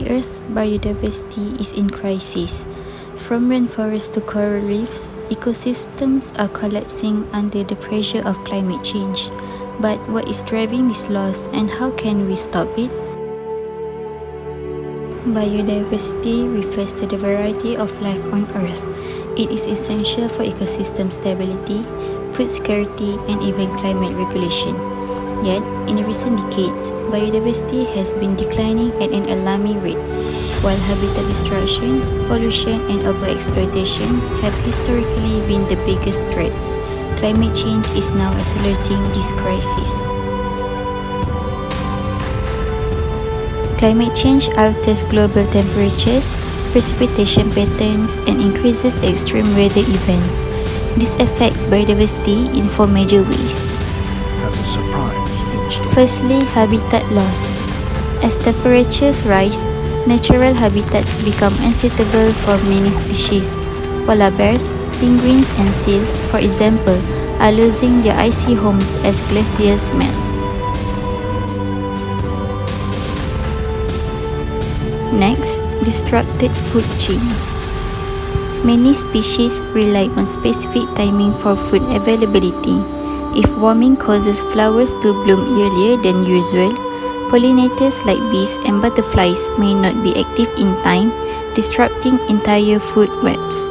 Earth's biodiversity is in crisis. From rainforests to coral reefs, ecosystems are collapsing under the pressure of climate change. But what is driving this loss and how can we stop it? Biodiversity refers to the variety of life on Earth. It is essential for ecosystem stability, food security, and even climate regulation. Yet, in recent decades, biodiversity has been declining at an alarming rate. While habitat destruction, pollution, and overexploitation have historically been the biggest threats, climate change is now accelerating this crisis. Climate change alters global temperatures, precipitation patterns, and increases extreme weather events. This affects biodiversity in four major ways. Firstly, habitat loss. As temperatures rise, natural habitats become unsuitable for many species. Polar bears, penguins, and seals, for example, are losing their icy homes as glaciers melt. Next, disrupted food chains. Many species rely on specific timing for food availability. If warming causes flowers to bloom earlier than usual, pollinators like bees and butterflies may not be active in time, disrupting entire food webs.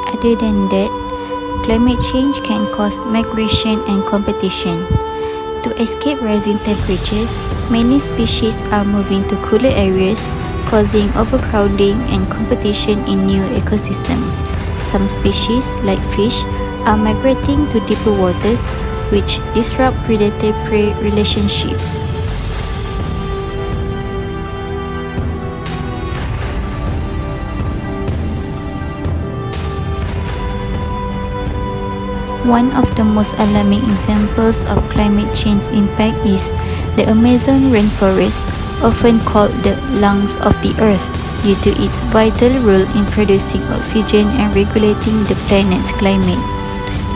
Other than that, climate change can cause migration and competition. To escape rising temperatures, many species are moving to cooler areas, causing overcrowding and competition in new ecosystems. Some species, like fish, are migrating to deeper waters, which disrupt predator-prey relationships. One of the most alarming examples of climate change impact is the Amazon rainforest, often called the lungs of the earth due to its vital role in producing oxygen and regulating the planet's climate.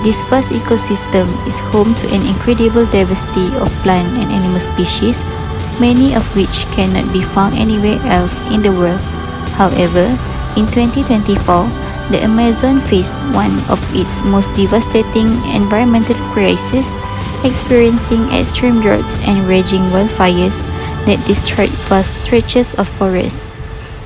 This vast ecosystem is home to an incredible diversity of plant and animal species, many of which cannot be found anywhere else in the world. However, in 2024, the Amazon faced one of its most devastating environmental crises, experiencing extreme droughts and raging wildfires that destroyed vast stretches of forest.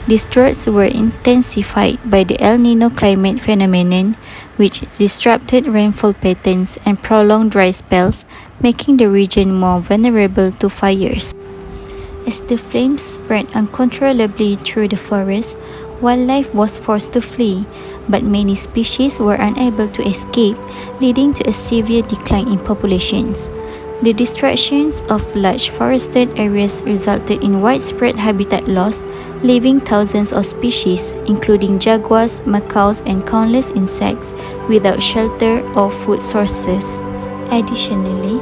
These droughts were intensified by the El Nino climate phenomenon, which disrupted rainfall patterns and prolonged dry spells, making the region more vulnerable to fires. As the flames spread uncontrollably through the forest, wildlife was forced to flee, but many species were unable to escape, leading to a severe decline in populations. The destructions of large forested areas resulted in widespread habitat loss, leaving thousands of species, including jaguars, macaws, and countless insects, without shelter or food sources. Additionally,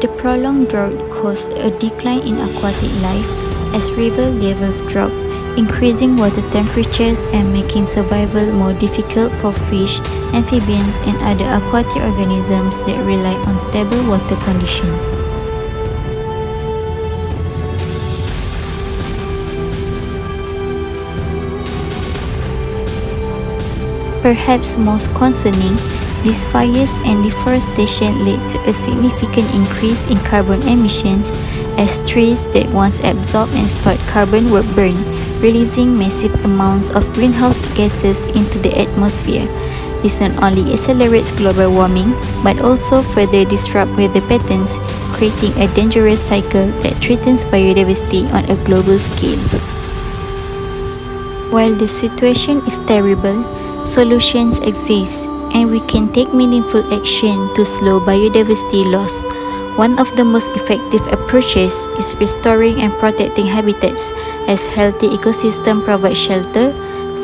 the prolonged drought caused a decline in aquatic life as river levels dropped, increasing water temperatures and making survival more difficult for fish, amphibians, and other aquatic organisms that rely on stable water conditions. Perhaps most concerning, these fires and deforestation led to a significant increase in carbon emissions as trees that once absorbed and stored carbon were burned, releasing massive amounts of greenhouse gases into the atmosphere. This not only accelerates global warming, but also further disrupts weather patterns, creating a dangerous cycle that threatens biodiversity on a global scale. While the situation is terrible, solutions exist, and we can take meaningful action to slow biodiversity loss. One of the most effective approaches is restoring and protecting habitats, as healthy ecosystems provide shelter,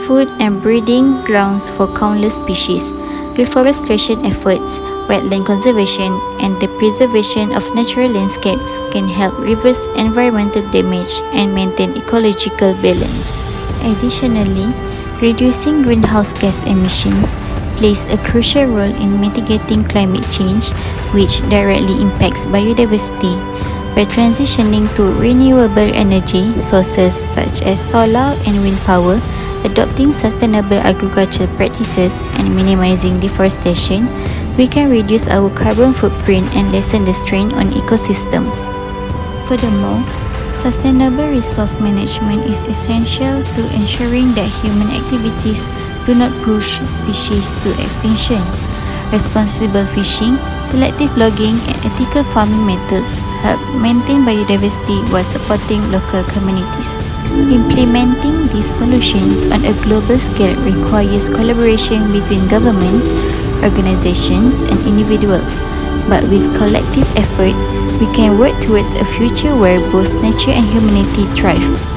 food, and breeding grounds for countless species. Reforestation efforts, wetland conservation, and the preservation of natural landscapes can help reverse environmental damage and maintain ecological balance. Additionally, reducing greenhouse gas emissions, plays a crucial role in mitigating climate change, which directly impacts biodiversity. By transitioning to renewable energy sources such as solar and wind power, adopting sustainable agricultural practices, and minimizing deforestation, we can reduce our carbon footprint and lessen the strain on ecosystems. Furthermore, sustainable resource management is essential to ensuring that human activities do not push species to extinction. Responsible fishing, selective logging, and ethical farming methods help maintain biodiversity while supporting local communities. Implementing these solutions on a global scale requires collaboration between governments, organizations, and individuals, but with collective effort, we can work towards a future where both nature and humanity thrive.